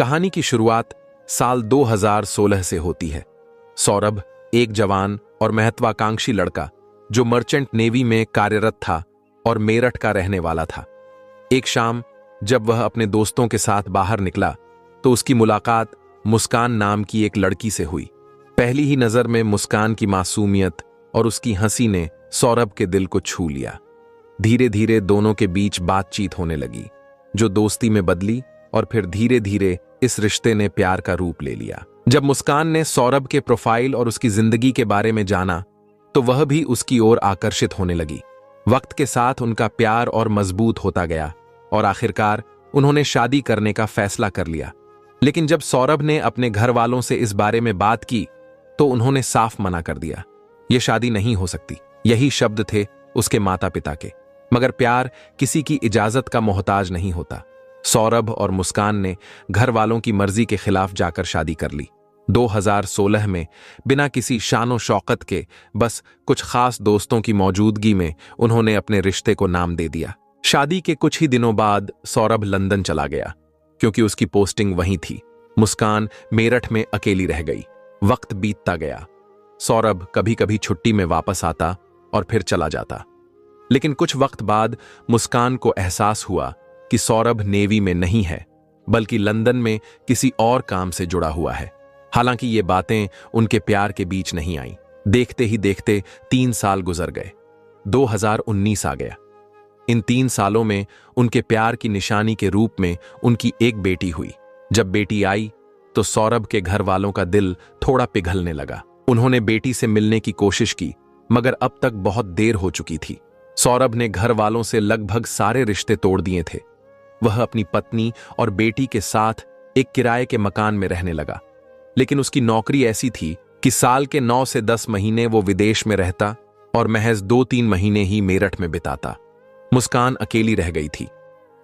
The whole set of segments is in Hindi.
कहानी की शुरुआत साल 2016 से होती है। सौरभ एक जवान और महत्वाकांक्षी लड़का जो मर्चेंट नेवी में कार्यरत था और मेरठ का रहने वाला था। एक शाम जब वह अपने दोस्तों के साथ बाहर निकला तो उसकी मुलाकात मुस्कान नाम की एक लड़की से हुई। पहली ही नजर में मुस्कान की मासूमियत और उसकी हंसी ने सौरभ के दिल को छू लिया। धीरे धीरे दोनों के बीच बातचीत होने लगी, जो दोस्ती में बदली और फिर धीरे धीरे इस रिश्ते ने प्यार का रूप ले लिया। जब मुस्कान ने सौरभ के प्रोफाइल और उसकी जिंदगी के बारे में जाना तो वह भी उसकी ओर आकर्षित होने लगी। वक्त के साथ उनका प्यार और मजबूत होता गया और आखिरकार उन्होंने शादी करने का फैसला कर लिया। लेकिन जब सौरभ ने अपने घर वालों से इस बारे में बात की तो उन्होंने साफ मना कर दिया। यह शादी नहीं हो सकती, यही शब्द थे उसके माता पिता के। मगर प्यार किसी की इजाजत का मोहताज नहीं होता। सौरभ और मुस्कान ने घर वालों की मर्जी के खिलाफ जाकर शादी कर ली। 2016 में बिना किसी शानो शौकत के, बस कुछ खास दोस्तों की मौजूदगी में उन्होंने अपने रिश्ते को नाम दे दिया। शादी के कुछ ही दिनों बाद सौरभ लंदन चला गया क्योंकि उसकी पोस्टिंग वहीं थी। मुस्कान मेरठ में अकेली रह गई। वक्त बीतता गया। सौरभ कभी कभी छुट्टी में वापस आता और फिर चला जाता। लेकिन कुछ वक्त बाद मुस्कान को एहसास हुआ कि सौरभ नेवी में नहीं है, बल्कि लंदन में किसी और काम से जुड़ा हुआ है। हालांकि ये बातें उनके प्यार के बीच नहीं आईं। देखते ही देखते 3 साल गुजर गए। 2019 आ गया। इन 3 सालों में उनके प्यार की निशानी के रूप में उनकी एक बेटी हुई। जब बेटी आई तो सौरभ के घर वालों का दिल थोड़ा पिघलने लगा। उन्होंने बेटी से मिलने की कोशिश की, मगर अब तक बहुत देर हो चुकी थी। सौरभ ने घर वालों से लगभग सारे रिश्ते तोड़ दिए थे। वह अपनी पत्नी और बेटी के साथ एक किराए के मकान में रहने लगा। लेकिन उसकी नौकरी ऐसी थी कि साल के 9 से 10 महीने वो विदेश में रहता और महज 2-3 महीने ही मेरठ में बिताता। मुस्कान अकेली रह गई थी।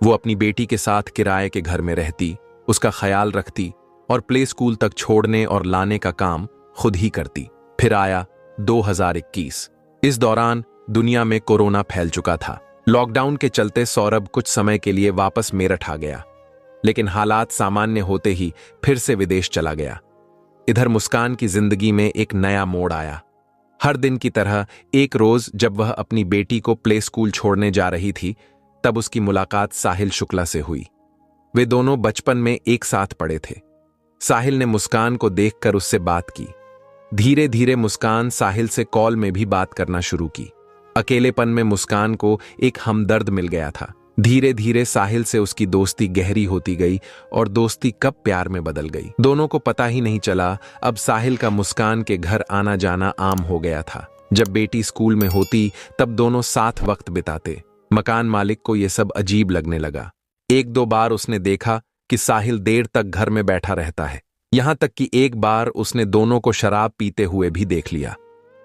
वो अपनी बेटी के साथ किराए के घर में रहती, उसका ख्याल रखती और प्ले स्कूल तक छोड़ने और लाने का काम खुद ही करती। फिर आया 2021। इस दौरान दुनिया में कोरोना फैल चुका था। लॉकडाउन के चलते सौरभ कुछ समय के लिए वापस मेरठ आ गया, लेकिन हालात सामान्य होते ही फिर से विदेश चला गया। इधर मुस्कान की जिंदगी में एक नया मोड़ आया। हर दिन की तरह एक रोज जब वह अपनी बेटी को प्ले स्कूल छोड़ने जा रही थी, तब उसकी मुलाकात साहिल शुक्ला से हुई। वे दोनों बचपन में एक साथ पढ़े थे। साहिल ने मुस्कान को देखकर उससे बात की। धीरे धीरे मुस्कान साहिल से कॉल में भी बात करना शुरू की। अकेलेपन में मुस्कान को एक हमदर्द मिल गया था। धीरे धीरे साहिल से उसकी दोस्ती गहरी होती गई और दोस्ती कब प्यार में बदल गई, दोनों को पता ही नहीं चला। अब साहिल का मुस्कान के घर आना जाना आम हो गया था। जब बेटी स्कूल में होती तब दोनों साथ वक्त बिताते। मकान मालिक को यह सब अजीब लगने लगा। 1-2 बार उसने देखा कि साहिल देर तक घर में बैठा रहता है। यहां तक कि एक बार उसने दोनों को शराब पीते हुए भी देख लिया।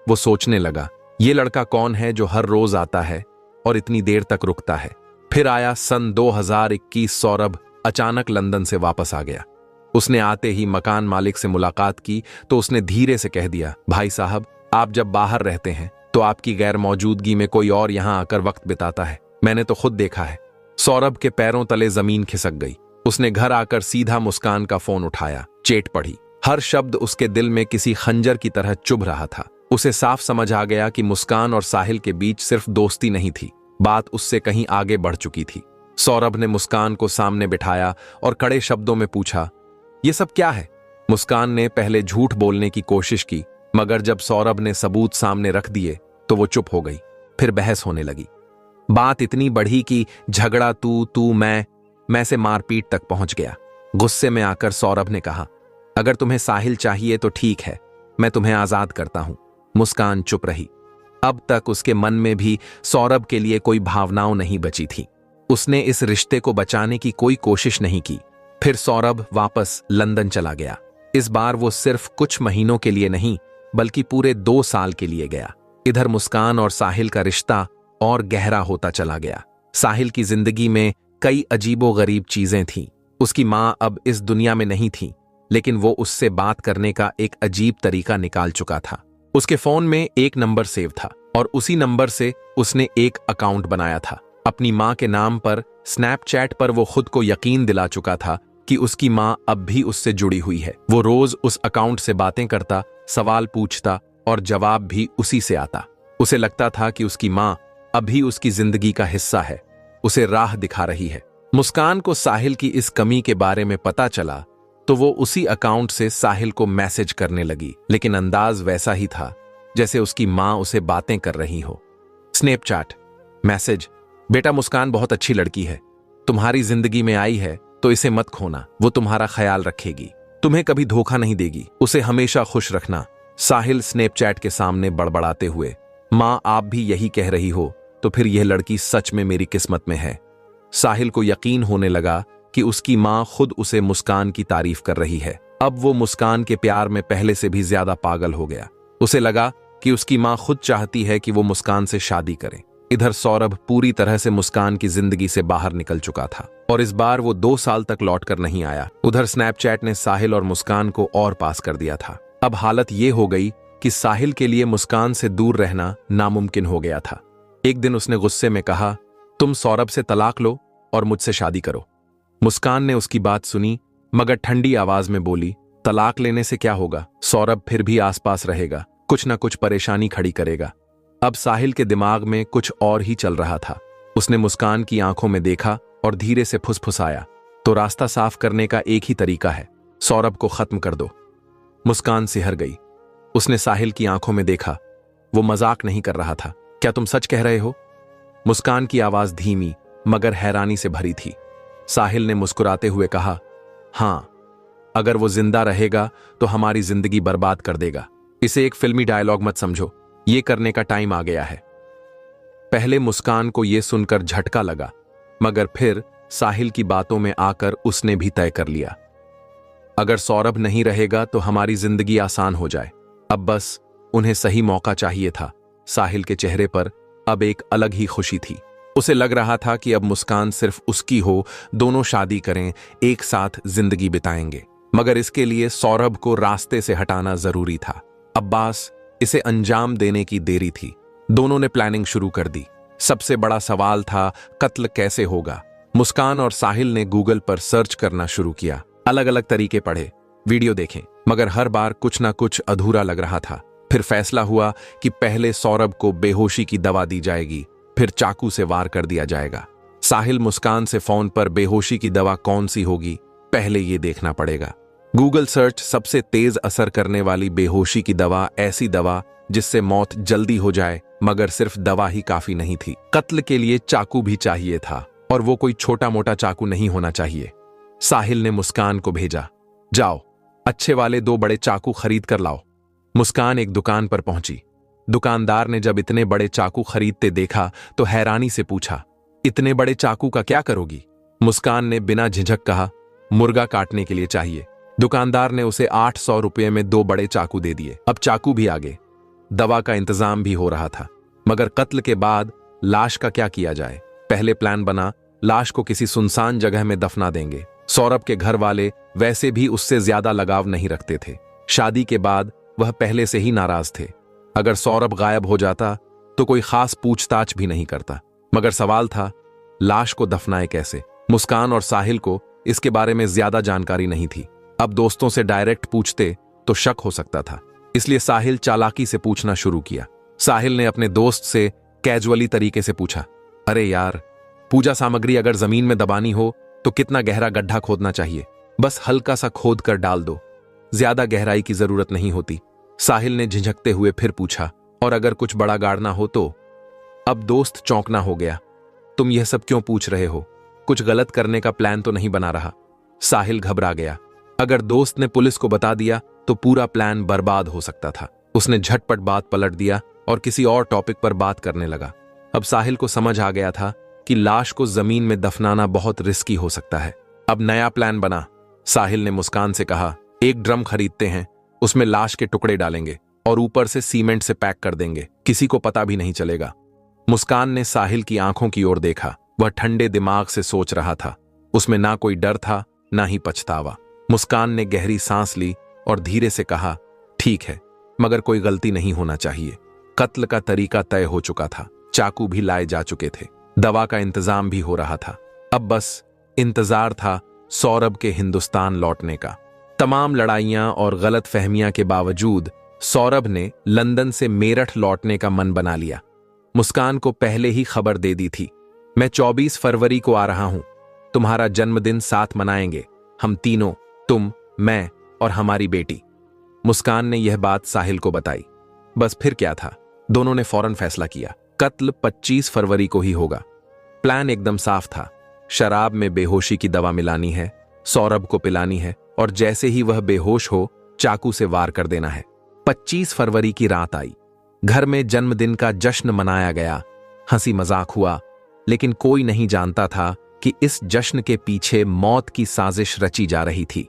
वो सोचने लगा, ये लड़का कौन है जो हर रोज आता है और इतनी देर तक रुकता है। फिर आया सन 2021। सौरभ अचानक लंदन से वापस आ गया। उसने आते ही मकान मालिक से मुलाकात की तो उसने धीरे से कह दिया, भाई साहब, आप जब बाहर रहते हैं तो आपकी गैर मौजूदगी में कोई और यहां आकर वक्त बिताता है। मैंने तो खुद देखा है। सौरभ के पैरों तले जमीन खिसक गई। उसने घर आकर सीधा मुस्कान का फोन उठाया, चेट पढ़ी। हर शब्द उसके दिल में किसी खंजर की तरह चुभ रहा था। उसे साफ समझ आ गया कि मुस्कान और साहिल के बीच सिर्फ दोस्ती नहीं थी, बात उससे कहीं आगे बढ़ चुकी थी। सौरभ ने मुस्कान को सामने बिठाया और कड़े शब्दों में पूछा, ये सब क्या है? मुस्कान ने पहले झूठ बोलने की कोशिश की, मगर जब सौरभ ने सबूत सामने रख दिए तो वो चुप हो गई। फिर बहस होने लगी। बात इतनी बढ़ी कि झगड़ा तू मैं से मारपीट तक पहुंच गया। गुस्से में आकर सौरभ ने कहा, अगर तुम्हें साहिल चाहिए तो ठीक है, मैं तुम्हें आजाद करता हूं। मुस्कान चुप रही। अब तक उसके मन में भी सौरभ के लिए कोई भावनाओं नहीं बची थी। उसने इस रिश्ते को बचाने की कोई कोशिश नहीं की। फिर सौरभ वापस लंदन चला गया। इस बार वो सिर्फ कुछ महीनों के लिए नहीं, बल्कि पूरे 2 साल के लिए गया। इधर मुस्कान और साहिल का रिश्ता और गहरा होता चला गया। साहिल की जिंदगी में कई अजीबोगरीब चीजें थीं। उसकी मां अब इस दुनिया में नहीं थी, लेकिन वो उससे बात करने का एक अजीब तरीका निकाल चुका था। उसके फोन में एक नंबर सेव था और उसी नंबर से उसने एक अकाउंट बनाया था। अपनी मां के नाम पर स्नैपचैट पर वो खुद को यकीन दिला चुका था कि उसकी माँ अब भी उससे जुड़ी हुई है। वो रोज उस अकाउंट से बातें करता, सवाल पूछता और जवाब भी उसी से आता। उसे लगता था कि उसकी माँ अभी उसकी जिंदगी का हिस्सा है, उसे राह दिखा रही है। मुस्कान को साहिल की इस कमी के बारे में पता चला तो वो उसी अकाउंट से साहिल को मैसेज करने लगी, लेकिन अंदाज वैसा ही था जैसे उसकी माँ उसे बातें कर रही हो। स्नैपचैट मैसेज, बेटा मुस्कान बहुत अच्छी लड़की है, तुम्हारी जिंदगी में आई है तो इसे मत खोना, वो तुम्हारा ख्याल रखेगी, तुम्हें कभी धोखा नहीं देगी, उसे हमेशा खुश रखना। साहिल स्नैपचैट के सामने बड़बड़ाते हुए, माँ आप भी यही कह रही हो तो फिर यह लड़की सच में मेरी किस्मत में है। साहिल को यकीन होने लगा कि उसकी माँ खुद उसे मुस्कान की तारीफ कर रही है। अब वो मुस्कान के प्यार में पहले से भी ज्यादा पागल हो गया। उसे लगा कि उसकी माँ खुद चाहती है कि वो मुस्कान से शादी करे। इधर सौरभ पूरी तरह से मुस्कान की जिंदगी से बाहर निकल चुका था और इस बार वो 2 साल तक लौटकर नहीं आया। उधर स्नैपचैट ने साहिल और मुस्कान को और पास कर दिया था। अब हालत ये हो गई कि साहिल के लिए मुस्कान से दूर रहना नामुमकिन हो गया था। एक दिन उसने गुस्से में कहा, तुम सौरभ से तलाक लो और मुझसे शादी करो। मुस्कान ने उसकी बात सुनी मगर ठंडी आवाज में बोली, तलाक लेने से क्या होगा, सौरभ फिर भी आसपास रहेगा, कुछ ना कुछ परेशानी खड़ी करेगा। अब साहिल के दिमाग में कुछ और ही चल रहा था। उसने मुस्कान की आंखों में देखा और धीरे से फुसफुसाया, तो रास्ता साफ करने का एक ही तरीका है, सौरभ को खत्म कर दो। मुस्कान सिहर गई। उसने साहिल की आंखों में देखा, वो मजाक नहीं कर रहा था। क्या तुम सच कह रहे हो? मुस्कान की आवाज धीमी मगर हैरानी से भरी थी। साहिल ने मुस्कुराते हुए कहा, हां, अगर वो जिंदा रहेगा तो हमारी जिंदगी बर्बाद कर देगा। इसे एक फिल्मी डायलॉग मत समझो, ये करने का टाइम आ गया है। पहले मुस्कान को यह सुनकर झटका लगा मगर फिर साहिल की बातों में आकर उसने भी तय कर लिया, अगर सौरभ नहीं रहेगा तो हमारी जिंदगी आसान हो जाए। अब बस उन्हें सही मौका चाहिए था। साहिल के चेहरे पर अब एक अलग ही खुशी थी। उसे लग रहा था कि अब मुस्कान सिर्फ उसकी हो, दोनों शादी करें, एक साथ जिंदगी बिताएंगे। मगर इसके लिए सौरभ को रास्ते से हटाना जरूरी था। अब्बास इसे अंजाम देने की देरी थी। दोनों ने प्लानिंग शुरू कर दी। सबसे बड़ा सवाल था, कत्ल कैसे होगा। मुस्कान और साहिल ने गूगल पर सर्च करना शुरू किया, अलग अलग तरीके पढ़े, वीडियो देखें, मगर हर बार कुछ ना कुछ अधूरा लग रहा था। फिर फैसला हुआ कि पहले सौरभ को बेहोशी की दवा दी जाएगी, फिर चाकू से वार कर दिया जाएगा। साहिल मुस्कान से फोन पर बेहोशी की दवा कौन सी होगी, पहले ये देखना पड़ेगा। गूगल सर्च, सबसे तेज असर करने वाली बेहोशी की दवा, ऐसी दवा जिससे मौत जल्दी हो जाए। मगर सिर्फ दवा ही काफी नहीं थी, कत्ल के लिए चाकू भी चाहिए था, और वो कोई छोटा मोटा चाकू नहीं होना चाहिए। साहिल ने मुस्कान को भेजा, जाओ अच्छे वाले 2 बड़े चाकू खरीद कर लाओ। मुस्कान एक दुकान पर पहुंची। दुकानदार ने जब इतने बड़े चाकू खरीदते देखा तो हैरानी से पूछा, इतने बड़े चाकू का क्या करोगी? मुस्कान ने बिना झिझक कहा, मुर्गा काटने के लिए चाहिए। दुकानदार ने उसे 800 रुपये में 2 बड़े चाकू दे दिए। अब चाकू भी आ गए, दवा का इंतजाम भी हो रहा था। मगर कत्ल के बाद लाश का क्या किया जाए? पहले प्लान बना, लाश को किसी सुनसान जगह में दफना देंगे। सौरभ के घर वाले वैसे भी उससे ज्यादा लगाव नहीं रखते थे। शादी के बाद वह पहले से ही नाराज थे। अगर सौरभ गायब हो जाता तो कोई खास पूछताछ भी नहीं करता। मगर सवाल था, लाश को दफनाए कैसे? मुस्कान और साहिल को इसके बारे में ज्यादा जानकारी नहीं थी। अब दोस्तों से डायरेक्ट पूछते तो शक हो सकता था, इसलिए साहिल चालाकी से पूछना शुरू किया। साहिल ने अपने दोस्त से कैजुअली तरीके से पूछा, अरे यार, पूजा सामग्री अगर जमीन में दबानी हो तो कितना गहरा गड्ढा खोदना चाहिए? बस हल्का सा खोद कर डाल दो, ज्यादा गहराई की जरूरत नहीं होती। साहिल ने झिझकते हुए फिर पूछा, और अगर कुछ बड़ा गाड़ना हो तो? अब दोस्त चौंकना हो गया, तुम यह सब क्यों पूछ रहे हो? कुछ गलत करने का प्लान तो नहीं बना रहा? साहिल घबरा गया। अगर दोस्त ने पुलिस को बता दिया तो पूरा प्लान बर्बाद हो सकता था। उसने झटपट बात पलट दिया और किसी और टॉपिक पर बात करने लगा। अब साहिल को समझ आ गया था कि लाश को जमीन में दफनाना बहुत रिस्की हो सकता है। अब नया प्लान बना। साहिल ने मुस्कान से कहा, एक ड्रम खरीदते हैं, उसमें लाश के टुकड़े डालेंगे और ऊपर से सीमेंट से पैक कर देंगे, किसी को पता भी नहीं चलेगा। मुस्कान ने साहिल की आंखों की ओर देखा। वह ठंडे दिमाग से सोच रहा था। उसमें ना कोई डर था, ना ही पछतावा। मुस्कान ने गहरी सांस ली और धीरे से कहा, ठीक है, मगर कोई गलती नहीं होना चाहिए। कत्ल का तरीका तय हो चुका था, चाकू भी लाए जा चुके थे, दवा का इंतजाम भी हो रहा था। अब बस इंतजार था सौरभ के हिंदुस्तान लौटने का। तमाम लड़ाइयां और गलत फहमियां के बावजूद सौरभ ने लंदन से मेरठ लौटने का मन बना लिया। मुस्कान को पहले ही खबर दे दी थी, मैं 24 फरवरी को आ रहा हूं, तुम्हारा जन्मदिन साथ मनाएंगे, हम तीनों, तुम, मैं और हमारी बेटी। मुस्कान ने यह बात साहिल को बताई। बस फिर क्या था, दोनों ने फौरन फैसला किया, कत्ल 25 फरवरी को ही होगा। प्लान एकदम साफ था, शराब में बेहोशी की दवा मिलानी है, सौरभ को पिलानी है और जैसे ही वह बेहोश हो चाकू से वार कर देना है। 25 फरवरी की रात आई, घर में जन्मदिन का जश्न मनाया गया, हंसी मजाक हुआ, लेकिन कोई नहीं जानता था कि इस जश्न के पीछे मौत की साजिश रची जा रही थी।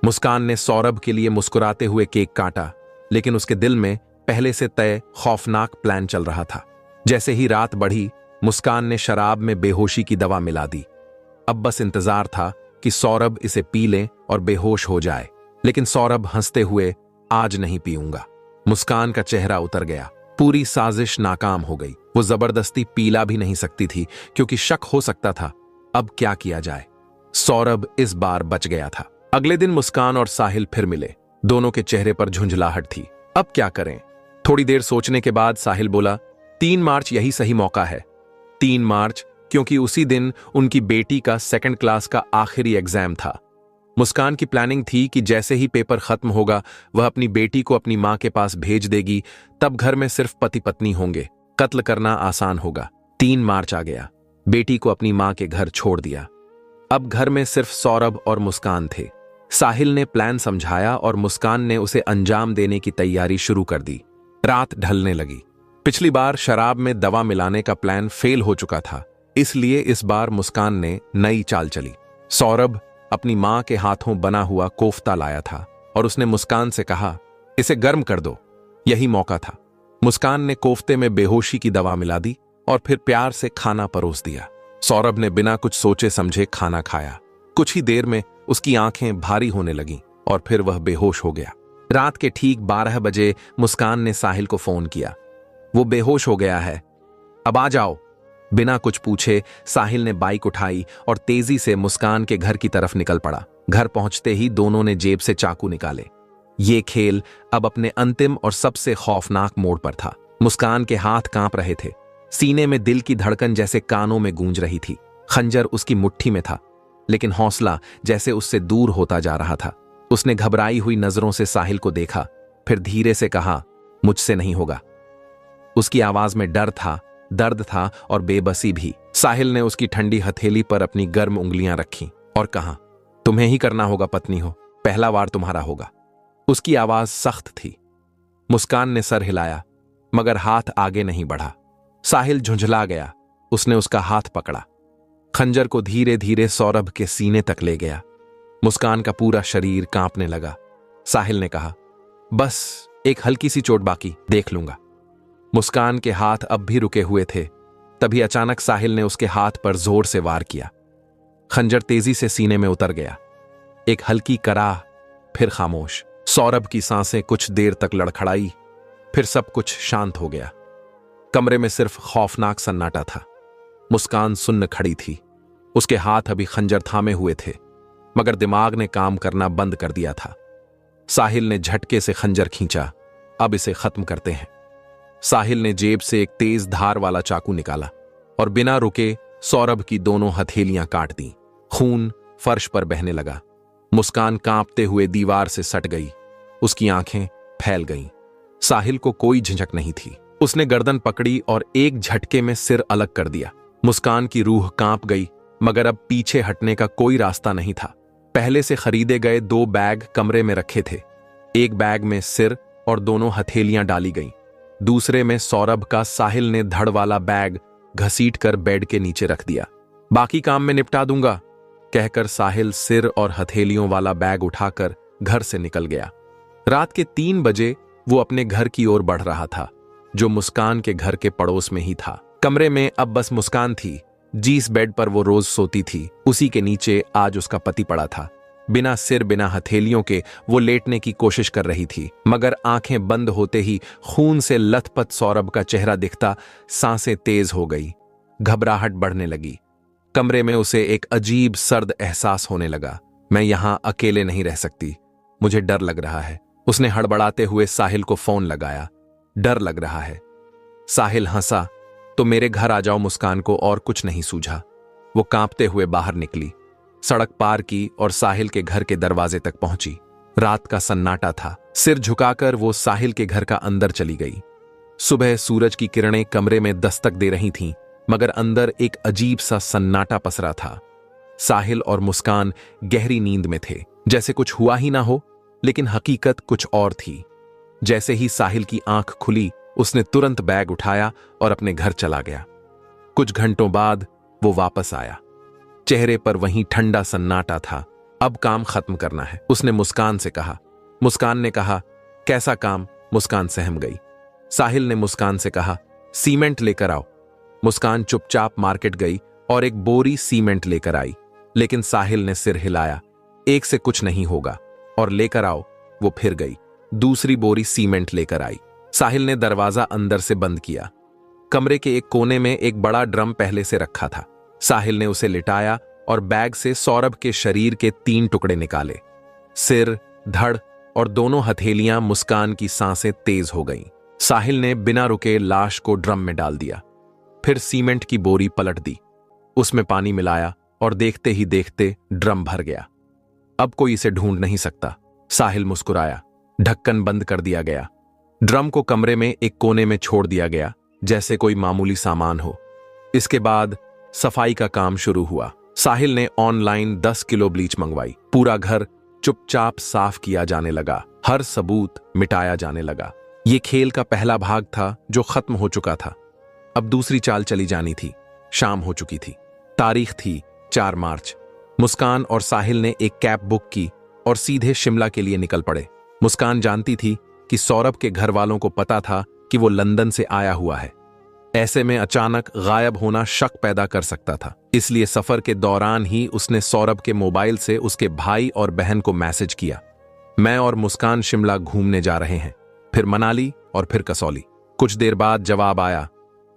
मुस्कान ने सौरभ के लिए मुस्कुराते हुए केक काटा, लेकिन उसके दिल में पहले से तय खौफनाक प्लान चल रहा था। जैसे ही रात बढ़ी, मुस्कान ने शराब में बेहोशी की दवा मिला दी। अब बस इंतजार था कि सौरभ इसे पी ले और बेहोश हो जाए, लेकिन सौरभ हंसते हुए, आज नहीं पीऊंगा। मुस्कान का चेहरा उतर गया, पूरी साजिश नाकाम हो गई। वो जबरदस्ती पीला भी नहीं सकती थी क्योंकि शक हो सकता था। अब क्या किया जाए? सौरभ इस बार बच गया था। अगले दिन मुस्कान और साहिल फिर मिले। दोनों के चेहरे पर झुंझलाहट थी। अब क्या करें? थोड़ी देर सोचने के बाद साहिल बोला, 3 मार्च यही सही मौका है। 3 मार्च क्योंकि उसी दिन उनकी बेटी का 2nd क्लास का आखिरी एग्जाम था। मुस्कान की प्लानिंग थी कि जैसे ही पेपर खत्म होगा वह अपनी बेटी को अपनी मां के पास भेज देगी, तब घर में सिर्फ पति पत्नी होंगे, कत्ल करना आसान होगा। 3 मार्च आ गया, बेटी को अपनी मां के घर छोड़ दिया। अब घर में सिर्फ सौरभ और मुस्कान थे। साहिल ने प्लान समझाया और मुस्कान ने उसे अंजाम देने की तैयारी शुरू कर दी। रात ढलने लगी। पिछली बार शराब में दवा मिलाने का प्लान फेल हो चुका था, इसलिए इस बार मुस्कान ने नई चाल चली। सौरभ अपनी मां के हाथों बना हुआ कोफ्ता लाया था और उसने मुस्कान से कहा, इसे गर्म कर दो। यही मौका था। मुस्कान ने कोफ्ते में बेहोशी की दवा मिला दी और फिर प्यार से खाना परोस दिया। सौरभ ने बिना कुछ सोचे समझे खाना खाया। कुछ ही देर में उसकी आंखें भारी होने लगीं और फिर वह बेहोश हो गया। रात के ठीक 12 बजे मुस्कान ने साहिल को फोन किया, वो बेहोश हो गया है, अब आ जाओ। बिना कुछ पूछे साहिल ने बाइक उठाई और तेजी से मुस्कान के घर की तरफ निकल पड़ा। घर पहुंचते ही दोनों ने जेब से चाकू निकाले। ये खेल अब अपने अंतिम और सबसे खौफनाक मोड़ पर था। मुस्कान के हाथ कांप रहे थे, सीने में दिल की धड़कन जैसे कानों में गूंज रही थी। खंजर उसकी मुट्ठी में था, लेकिन हौसला जैसे उससे दूर होता जा रहा था। उसने घबराई हुई नजरों से साहिल को देखा, फिर धीरे से कहा, मुझसे नहीं होगा। उसकी आवाज में डर था, दर्द था और बेबसी भी। साहिल ने उसकी ठंडी हथेली पर अपनी गर्म उंगलियां रखीं और कहा, तुम्हें ही करना होगा पत्नी हो, पहला वार तुम्हारा होगा। उसकी आवाज सख्त थी। मुस्कान ने सर हिलाया, मगर हाथ आगे नहीं बढ़ा। साहिल झुंझला गया। उसने उसका हाथ पकड़ा, खंजर को धीरे धीरे सौरभ के सीने तक ले गया। मुस्कान का पूरा शरीर कांपने लगा। साहिल ने कहा, बस एक हल्की सी चोट बाकी, देख लूंगा। मुस्कान के हाथ अब भी रुके हुए थे। तभी अचानक साहिल ने उसके हाथ पर जोर से वार किया। खंजर तेजी से सीने में उतर गया। एक हल्की कराह, फिर खामोश। सौरभ की सांसें कुछ देर तक लड़खड़ाई, फिर सब कुछ शांत हो गया। कमरे में सिर्फ खौफनाक सन्नाटा था। मुस्कान सुन्न खड़ी थी। उसके हाथ अभी खंजर थामे हुए थे, मगर दिमाग ने काम करना बंद कर दिया था। साहिल ने झटके से खंजर खींचा, अब इसे खत्म करते हैं। साहिल ने जेब से एक तेज धार वाला चाकू निकाला और बिना रुके सौरभ की दोनों हथेलियां काट दी। खून फर्श पर बहने लगा। मुस्कान कांपते हुए दीवार से सट गई। उसकी आंखें फैल गईं। साहिल को कोई झिझक नहीं थी। उसने गर्दन पकड़ी और एक झटके में सिर अलग कर दिया। मुस्कान की रूह कांप गई, मगर अब पीछे हटने का कोई रास्ता नहीं था। पहले से खरीदे गए 2 बैग कमरे में रखे थे। एक बैग में सिर और दोनों हथेलियां डाली गईं। दूसरे में सौरभ का साहिल ने धड़ वाला बैग घसीटकर बेड के नीचे रख दिया। बाकी काम में निपटा दूंगा, कहकर साहिल सिर और हथेलियों वाला बैग उठाकर घर से निकल गया। रात के 3 बजे वो अपने घर की ओर बढ़ रहा था, जो मुस्कान के घर के पड़ोस में ही था। कमरे में अब बस मुस्कान थी। जिस बेड पर वो रोज सोती थी, उसी के नीचे आज उसका पति पड़ा था। बिना सिर, बिना हथेलियों के वो लेटने की कोशिश कर रही थी, मगर आंखें बंद होते ही खून से लथपथ सौरभ का चेहरा दिखता सांसें तेज हो गई। घबराहट बढ़ने लगी। कमरे में उसे एक अजीब सर्द एहसास होने लगा। मैं यहां अकेले नहीं रह सकती, मुझे डर लग रहा है। उसने हड़बड़ाते हुए साहिल को फोन लगाया। डर लग रहा है। साहिल हंसा। तो मेरे घर आ जाओ। मुस्कान को और कुछ नहीं सूझा। वो कांपते हुए बाहर निकली, सड़क पार की और साहिल के घर के दरवाजे तक पहुंची। रात का सन्नाटा था। सिर झुकाकर वो साहिल के घर का अंदर चली गई। सुबह सूरज की किरणें कमरे में दस्तक दे रही थीं, मगर अंदर एक अजीब सा सन्नाटा पसरा था। साहिल और मुस्कान गहरी नींद में थे, जैसे कुछ हुआ ही ना हो, लेकिन हकीकत कुछ और थी। जैसे ही साहिल की आंख खुली, उसने तुरंत बैग उठाया और अपने घर चला गया। कुछ घंटों बाद वो वापस आया। चेहरे पर वहीं ठंडा सन्नाटा था। अब काम खत्म करना है, उसने मुस्कान से कहा। मुस्कान ने कहा, कैसा काम? मुस्कान सहम गई। साहिल ने मुस्कान से कहा, सीमेंट लेकर आओ। मुस्कान चुपचाप मार्केट गई और एक बोरी सीमेंट लेकर आई, लेकिन साहिल ने सिर हिलाया। एक से कुछ नहीं होगा, और लेकर आओ। वो फिर गई, दूसरी बोरी सीमेंट लेकर आई। साहिल ने दरवाजा अंदर से बंद किया। कमरे के एक कोने में एक बड़ा ड्रम पहले से रखा था। साहिल ने उसे लिटाया और बैग से सौरभ के शरीर के 3 टुकड़े निकाले। सिर, धड़ और दोनों हथेलियां। मुस्कान की सांसें तेज हो गईं। साहिल ने बिना रुके लाश को ड्रम में डाल दिया, फिर सीमेंट की बोरी पलट दी, उसमें पानी मिलाया और देखते ही देखते ड्रम भर गया। अब कोई इसे ढूंढ नहीं सकता। साहिल मुस्कुराया। ढक्कन बंद कर दिया गया। ड्रम को कमरे में एक कोने में छोड़ दिया गया, जैसे कोई मामूली सामान हो। इसके बाद सफाई का काम शुरू हुआ। साहिल ने ऑनलाइन 10 किलो ब्लीच मंगवाई। पूरा घर चुपचाप साफ किया जाने लगा, हर सबूत मिटाया जाने लगा। ये खेल का पहला भाग था जो खत्म हो चुका था। अब दूसरी चाल चली जानी थी। शाम हो चुकी थी। तारीख थी 4 मार्च। मुस्कान और साहिल ने एक कैब बुक की और सीधे शिमला के लिए निकल पड़े। मुस्कान जानती थी कि सौरभ के घर वालों को पता था कि वो लंदन से आया हुआ है। ऐसे में अचानक गायब होना शक पैदा कर सकता था। इसलिए सफर के दौरान ही उसने सौरभ के मोबाइल से उसके भाई और बहन को मैसेज किया, मैं और मुस्कान शिमला घूमने जा रहे हैं, फिर मनाली और फिर कसौली। कुछ देर बाद जवाब आया,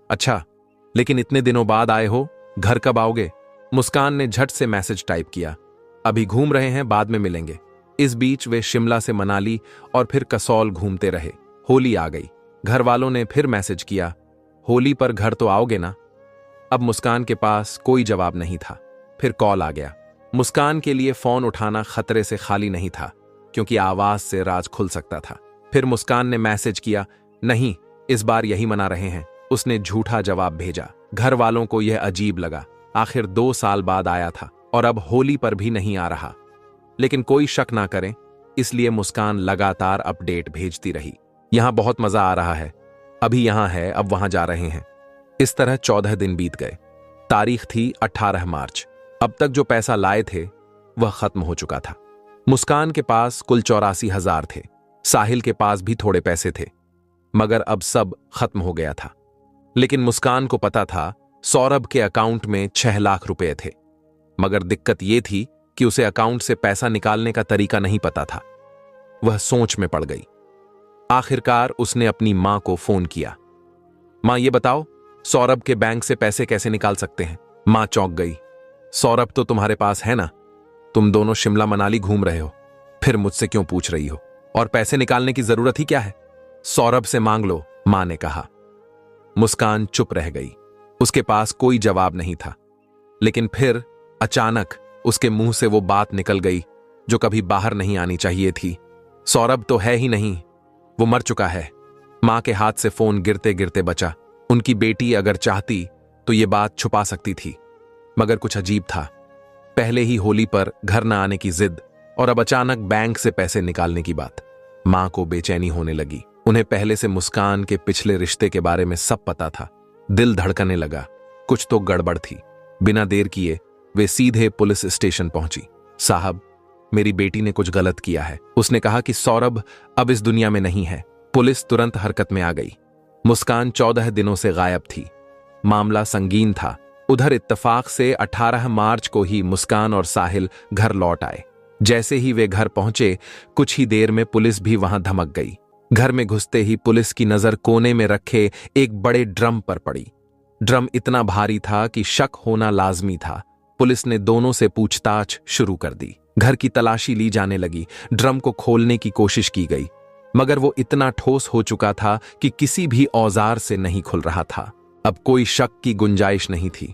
अच्छा, लेकिन इतने दिनों बाद आए हो, घर कब आओगे? मुस्कान ने झट से मैसेज टाइप किया, अभी घूम रहे हैं, बाद में मिलेंगे। इस बीच वे शिमला से मनाली और फिर कसौल घूमते रहे। होली आ गई। घर वालों ने फिर मैसेज किया, होली पर घर तो आओगे ना? अब मुस्कान के पास कोई जवाब नहीं था। फिर कॉल आ गया। मुस्कान के लिए फोन उठाना खतरे से खाली नहीं था, क्योंकि आवाज से राज खुल सकता था। फिर मुस्कान ने मैसेज किया, नहीं, इस बार यही मना रहे हैं। उसने झूठा जवाब भेजा। घर वालों को यह अजीब लगा। आखिर 2 साल बाद आया था और अब होली पर भी नहीं आ रहा। लेकिन कोई शक ना करे, इसलिए मुस्कान लगातार अपडेट भेजती रही। यहां बहुत मजा आ रहा है, अभी यहां है, अब वहां जा रहे हैं। इस तरह 14 दिन बीत गए। तारीख थी 18 मार्च। अब तक जो पैसा लाए थे वह खत्म हो चुका था। मुस्कान के पास कुल 84,000 थे। साहिल के पास भी थोड़े पैसे थे, मगर अब सब खत्म हो गया था। लेकिन मुस्कान को पता था सौरभ के अकाउंट में 6 लाख रुपए थे, मगर दिक्कत यह थी कि उसे अकाउंट से पैसा निकालने का तरीका नहीं पता था। वह सोच में पड़ गई। आखिरकार उसने अपनी मां को फोन किया, मां ये बताओ, सौरभ के बैंक से पैसे कैसे निकाल सकते हैं? मां चौंक गई। सौरभ तो तुम्हारे पास है ना, तुम दोनों शिमला मनाली घूम रहे हो, फिर मुझसे क्यों पूछ रही हो? और पैसे निकालने की जरूरत ही क्या है? सौरभ से मांग लो, मां ने कहा। मुस्कान चुप रह गई। उसके पास कोई जवाब नहीं था। लेकिन फिर अचानक उसके मुंह से वो बात निकल गई जो कभी बाहर नहीं आनी चाहिए थी। सौरभ तो है ही नहीं, वो मर चुका है। मां के हाथ से फोन गिरते गिरते बचा। उनकी बेटी अगर चाहती तो ये बात छुपा सकती थी, मगर कुछ अजीब था। पहले ही होली पर घर न आने की जिद और अब अचानक बैंक से पैसे निकालने की बात। मां को बेचैनी होने लगी। उन्हें पहले से मुस्कान के पिछले रिश्ते के बारे में सब पता था। दिल धड़कने लगा, कुछ तो गड़बड़ थी। बिना देर किए वे सीधे पुलिस स्टेशन पहुंची। साहब, मेरी बेटी ने कुछ गलत किया है। उसने कहा कि सौरभ अब इस दुनिया में नहीं है। पुलिस तुरंत हरकत में आ गई। मुस्कान 14 दिनों से गायब थी। मामला संगीन था। उधर इत्तेफाक से 18 मार्च को ही मुस्कान और साहिल घर लौट आए। जैसे ही वे घर पहुंचे, कुछ ही देर में पुलिस भी वहां धमक गई। घर में घुसते ही पुलिस की नजर कोने में रखे एक बड़े ड्रम पर पड़ी। ड्रम इतना भारी था कि शक होना लाजमी था। पुलिस ने दोनों से पूछताछ शुरू कर दी। घर की तलाशी ली जाने लगी। ड्रम को खोलने की कोशिश की गई, मगर वो इतना ठोस हो चुका था कि किसी भी औजार से नहीं खुल रहा था। अब कोई शक की गुंजाइश नहीं थी।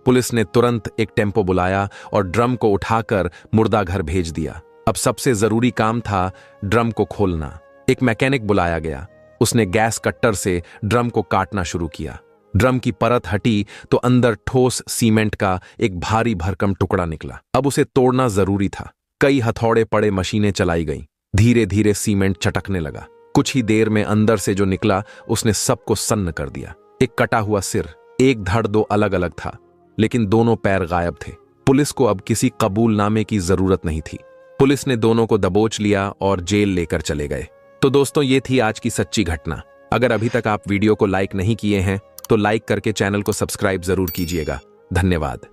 पुलिस ने तुरंत एक टेम्पो बुलाया और ड्रम को उठाकर मुर्दा घर भेज दिया। अब सबसे जरूरी काम था ड्रम को खोलना। एक मैकेनिक बुलाया गया। उसने गैस कट्टर से ड्रम को काटना शुरू किया। ड्रम की परत हटी तो अंदर ठोस सीमेंट का एक भारी भरकम टुकड़ा निकला। अब उसे तोड़ना जरूरी था। कई हथौड़े पड़े, मशीनें चलाई गईं। धीरे धीरे सीमेंट चटकने लगा। कुछ ही देर में अंदर से जो निकला उसने सबको सन्न कर दिया। एक कटा हुआ सिर, एक धड़ दो अलग अलग था, लेकिन दोनों पैर गायब थे। पुलिस को अब किसी कबूलनामे की जरूरत नहीं थी। पुलिस ने दोनों को दबोच लिया और जेल लेकर चले गए। तो दोस्तों, ये थी आज की सच्ची घटना। अगर अभी तक आप वीडियो को लाइक नहीं किए हैं तो लाइक करके चैनल को सब्सक्राइब जरूर कीजिएगा। धन्यवाद।